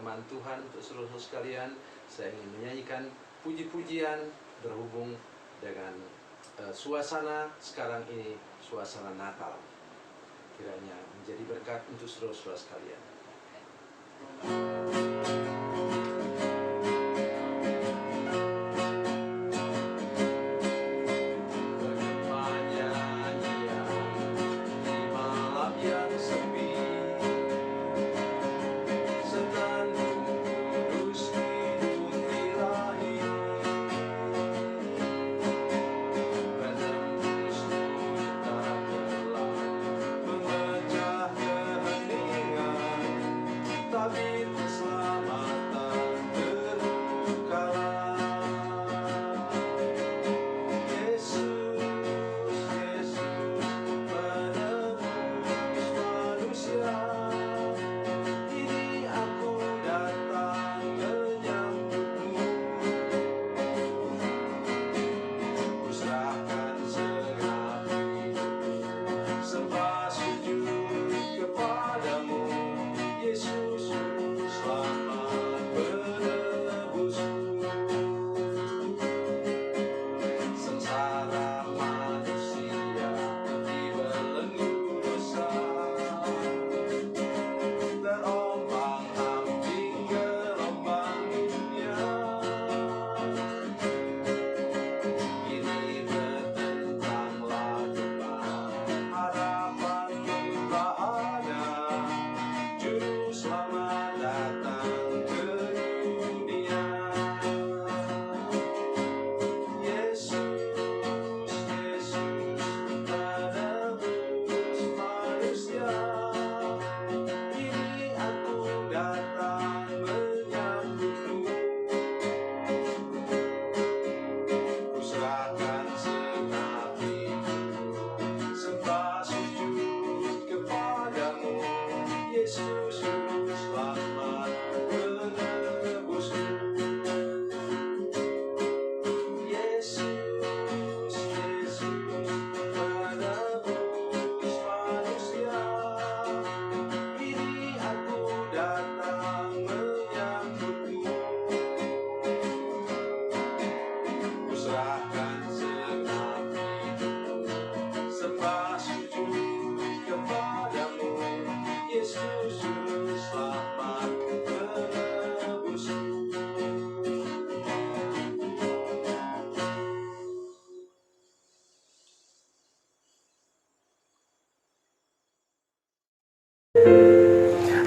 firman Tuhan untuk seluruh sekalian. Saya ingin menyanyikan puji-pujian berhubung dengan suasana sekarang ini, suasana Natal. Kiranya menjadi berkat untuk seluruh sekalian.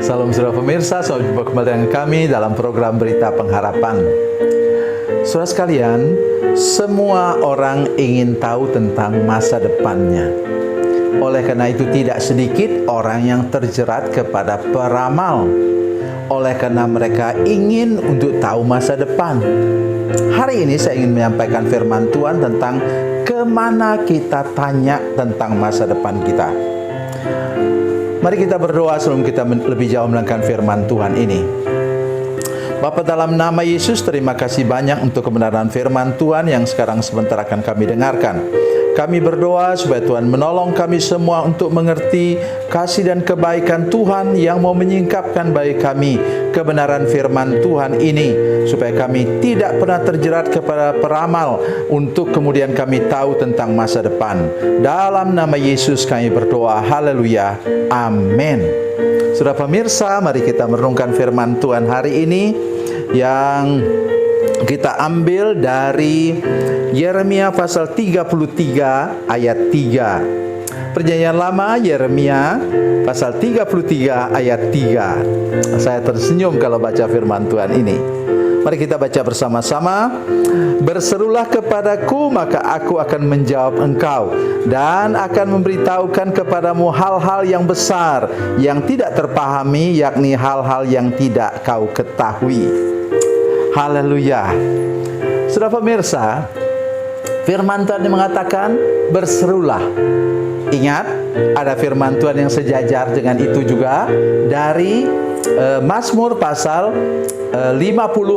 Salam saudara pemirsa, selamat jumpa kembali dengan kami dalam program Berita Pengharapan. Saudara sekalian, semua orang ingin tahu tentang masa depannya. Oleh karena itu tidak sedikit orang yang terjerat kepada peramal. Oleh karena mereka ingin untuk tahu masa depan. Hari ini saya ingin menyampaikan firman Tuhan tentang kemana kita tanya tentang masa depan kita. Mari kita berdoa sebelum kita lebih jauh melangkah firman Tuhan ini. Bapa, dalam nama Yesus, terima kasih banyak untuk kebenaran firman Tuhan yang sekarang sebentar akan kami dengarkan. Kami berdoa supaya Tuhan menolong kami semua untuk mengerti kasih dan kebaikan Tuhan yang mau menyingkapkan bagi kami kebenaran firman Tuhan ini, supaya kami tidak pernah terjerat kepada peramal, untuk kemudian kami tahu tentang masa depan. Dalam nama Yesus kami berdoa, haleluya, amin. Saudara pemirsa, mari kita merenungkan firman Tuhan hari ini yang kita ambil dari Yeremia pasal 33 ayat 3. Perjanjian Lama, Yeremia pasal 33 ayat 3. Saya tersenyum kalau baca firman Tuhan ini. Mari kita baca bersama-sama. Berserulah kepadaku, maka aku akan menjawab engkau, dan akan memberitahukan kepadamu hal-hal yang besar yang tidak terpahami, yakni hal-hal yang tidak kau ketahui. Haleluya. Saudara pemirsa, firman Tuhan yang mengatakan berserulah. Ingat, ada firman Tuhan yang sejajar dengan itu juga dari Mazmur pasal 50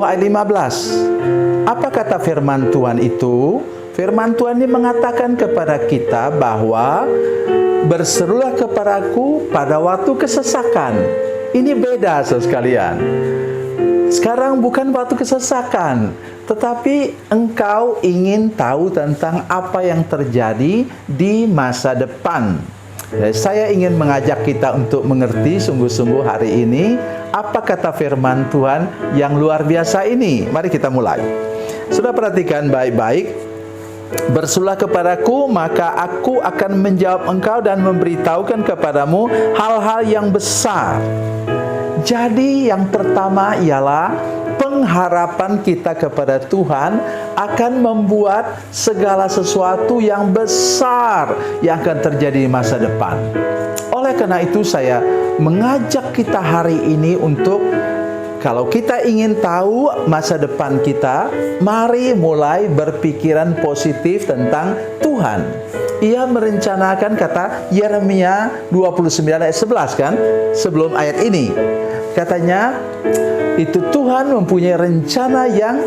ayat 15. Apa kata firman Tuhan itu? Firman Tuhan ini mengatakan kepada kita bahwa berserulah kepadaku pada waktu kesesakan. Ini beda, saudara sekalian. Sekarang bukan waktu kesesakan, tetapi engkau ingin tahu tentang apa yang terjadi di masa depan. Jadi saya ingin mengajak kita untuk mengerti sungguh-sungguh hari ini apa kata firman Tuhan yang luar biasa ini. Mari kita mulai. Sudah perhatikan baik-baik. Bersulah kepadaku, maka aku akan menjawab engkau dan memberitahukan kepadamu hal-hal yang besar. Jadi yang pertama ialah pengharapan kita kepada Tuhan akan membuat segala sesuatu yang besar yang akan terjadi di masa depan. Oleh karena itu saya mengajak kita hari ini untuk, kalau kita ingin tahu masa depan kita, mari mulai berpikiran positif tentang Tuhan. Ia merencanakan, kata Yeremia 29 ayat 11 kan, sebelum ayat ini. Katanya, itu Tuhan mempunyai rencana yang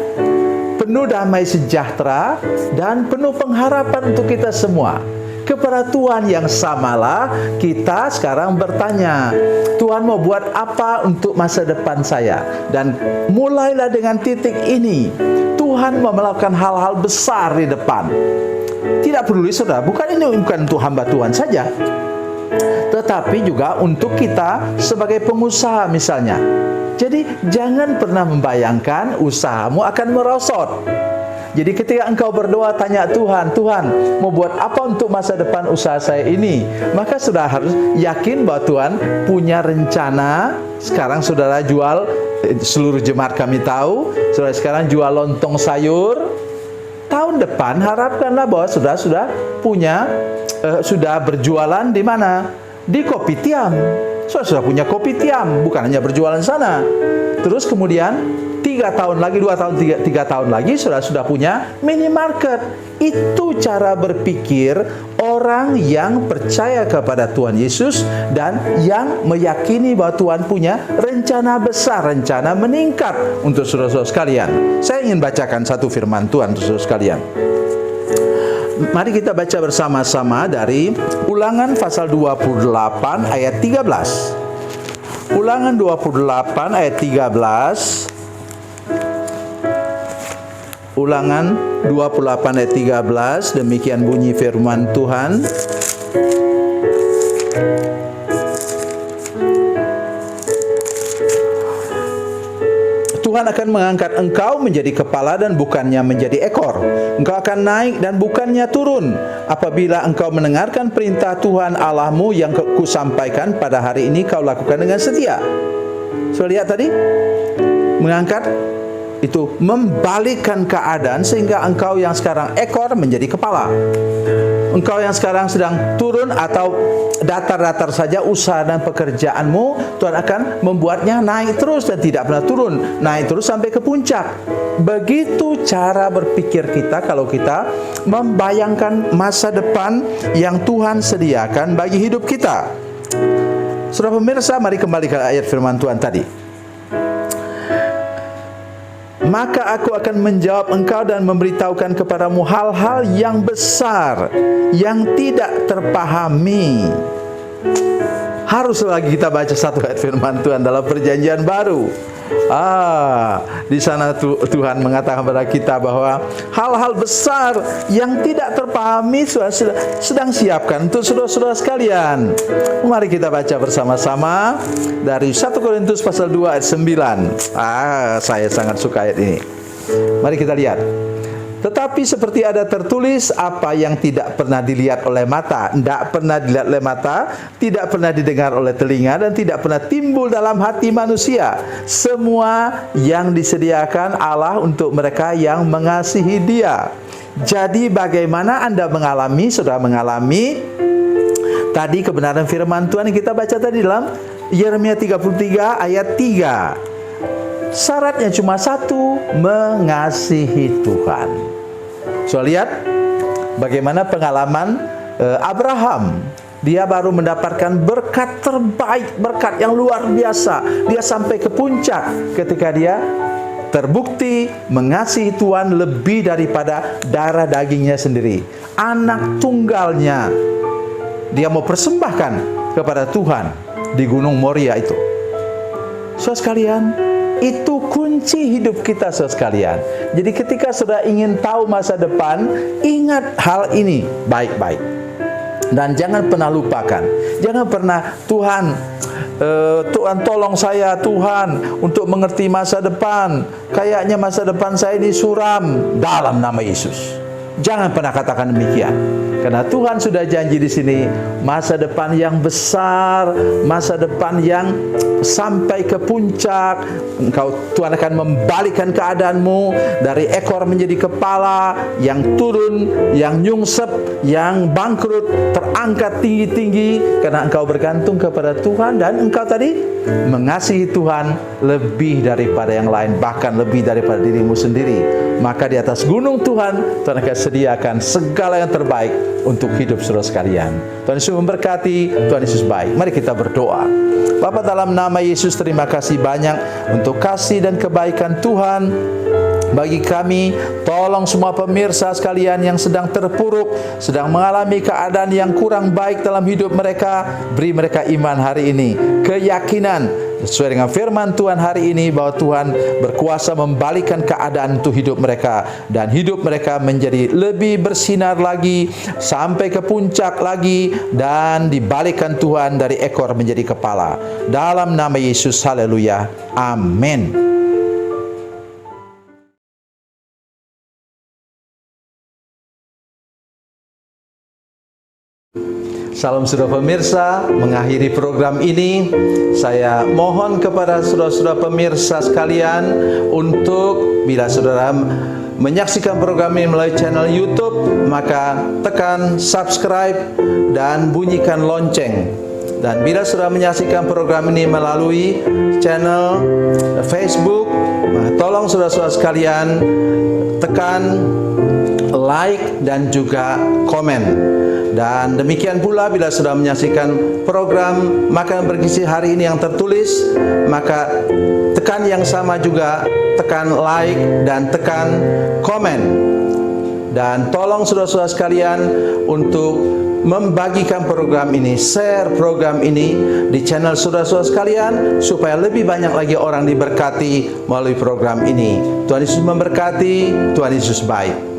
penuh damai sejahtera dan penuh pengharapan untuk kita semua. Kepada Tuhan yang samalah kita sekarang bertanya, Tuhan mau buat apa untuk masa depan saya? Dan mulailah dengan titik ini. Tuhan mau melakukan hal-hal besar di depan. Tidak peduli saudara, bukan untuk hamba Tuhan saja, tetapi juga untuk kita sebagai pengusaha misalnya. Jadi jangan pernah membayangkan usahamu akan merosot. Jadi ketika engkau berdoa tanya Tuhan, Tuhan mau buat apa untuk masa depan usaha saya ini? Maka sudah harus yakin bahwa Tuhan punya rencana. Sekarang saudara jual, seluruh jemaat kami tahu, saudara sekarang jual lontong sayur. Tahun depan harapkanlah bahwa saudara sudah punya, sudah berjualan di mana? Di Kopitiam. Sudah punya Kopitiam, bukan hanya berjualan sana. Terus kemudian 3 tahun lagi, 2 tahun, 3 tahun lagi sudah punya minimarket. Itu cara berpikir orang yang percaya kepada Tuhan Yesus dan yang meyakini bahwa Tuhan punya rencana besar, rencana meningkat untuk saudara-saudara sekalian. Saya ingin bacakan satu firman Tuhan untuk saudara sekalian. Mari kita baca bersama-sama dari Ulangan pasal 28 ayat 13. Ulangan 28 ayat 13. Ulangan 28 ayat 13, demikian bunyi firman Tuhan. Tuhan akan mengangkat engkau menjadi kepala dan bukannya menjadi ekor. Engkau akan naik dan bukannya turun. Apabila engkau mendengarkan perintah Tuhan Allahmu yang kusampaikan pada hari ini, kau lakukan dengan setia. Sudah lihat tadi? Mengangkat itu membalikkan keadaan sehingga engkau yang sekarang ekor menjadi kepala. Engkau yang sekarang sedang turun atau datar-datar saja usaha dan pekerjaanmu, Tuhan akan membuatnya naik terus dan tidak pernah turun, naik terus sampai ke puncak. Begitu cara berpikir kita kalau kita membayangkan masa depan yang Tuhan sediakan bagi hidup kita. Saudara pemirsa, mari kembali ke ayat firman Tuhan tadi. Maka aku akan menjawab engkau dan memberitahukan kepadamu hal-hal yang besar yang tidak terpahami. Harus lagi kita baca satu ayat firman Tuhan dalam perjanjian baru. Di sana Tuhan mengatakan kepada kita bahwa hal-hal besar yang tidak terpahami sedang siapkan untuk saudara-saudara sekalian. Mari kita baca bersama-sama dari 1 Korintus pasal 2 ayat 9. Saya sangat suka ayat ini. Mari kita lihat. Tetapi seperti ada tertulis, apa yang tidak pernah dilihat oleh mata, tidak pernah dilihat oleh mata, tidak pernah didengar oleh telinga, dan tidak pernah timbul dalam hati manusia. Semua yang disediakan Allah untuk mereka yang mengasihi Dia. Jadi bagaimana Anda mengalami, saudara mengalami tadi kebenaran firman Tuhan yang kita baca tadi dalam Yeremia 33 ayat 3. Syaratnya cuma satu, mengasihi Tuhan. So lihat bagaimana pengalaman Abraham. Dia baru mendapatkan berkat terbaik, berkat yang luar biasa. Dia sampai ke puncak ketika dia terbukti mengasihi Tuhan lebih daripada darah dagingnya sendiri. Anak tunggalnya dia mau persembahkan kepada Tuhan di Gunung Moria itu. Saudara sekalian, itu kunci hidup kita, saudara sekalian. Jadi ketika saudara ingin tahu masa depan, ingat hal ini baik-baik. Dan jangan pernah lupakan. Jangan pernah, Tuhan tolong saya Tuhan untuk mengerti masa depan. Kayaknya masa depan saya ini suram, dalam nama Yesus. Jangan pernah katakan demikian. Karena Tuhan sudah janji di sini masa depan yang besar, masa depan yang sampai ke puncak. Tuhan akan membalikkan keadaanmu dari ekor menjadi kepala, yang turun, yang nyungsep, yang bangkrut, terangkat tinggi-tinggi karena engkau bergantung kepada Tuhan dan engkau tadi mengasihi Tuhan lebih daripada yang lain, bahkan lebih daripada dirimu sendiri. Maka di atas gunung Tuhan akan sediakan segala yang terbaik untuk hidup saudara sekalian. Tuhan Yesus memberkati, Tuhan Yesus baik. Mari kita berdoa. Bapa, dalam nama Yesus, terima kasih banyak untuk kasih dan kebaikan Tuhan bagi kami. Tolong semua pemirsa sekalian yang sedang terpuruk, sedang mengalami keadaan yang kurang baik dalam hidup mereka, beri mereka iman hari ini, keyakinan sesuai dengan firman Tuhan hari ini bahwa Tuhan berkuasa membalikkan keadaan untuk hidup mereka, dan hidup mereka menjadi lebih bersinar lagi sampai ke puncak lagi, dan dibalikkan Tuhan dari ekor menjadi kepala. Dalam nama Yesus, haleluya, amin. Salam saudara pemirsa, mengakhiri program ini saya mohon kepada saudara-saudara pemirsa sekalian untuk bila saudara menyaksikan program ini melalui channel YouTube, maka tekan subscribe dan bunyikan lonceng. Dan bila saudara menyaksikan program ini melalui channel Facebook, tolong saudara-saudara sekalian tekan like dan juga komen. Dan demikian pula bila sudah menyaksikan program Makanan Bergizi hari ini yang tertulis, maka tekan yang sama juga, tekan like dan tekan komen. Dan tolong saudara-saudara sekalian untuk membagikan program ini, share program ini di channel saudara-saudara sekalian, supaya lebih banyak lagi orang diberkati melalui program ini. Tuhan Yesus memberkati, Tuhan Yesus baik.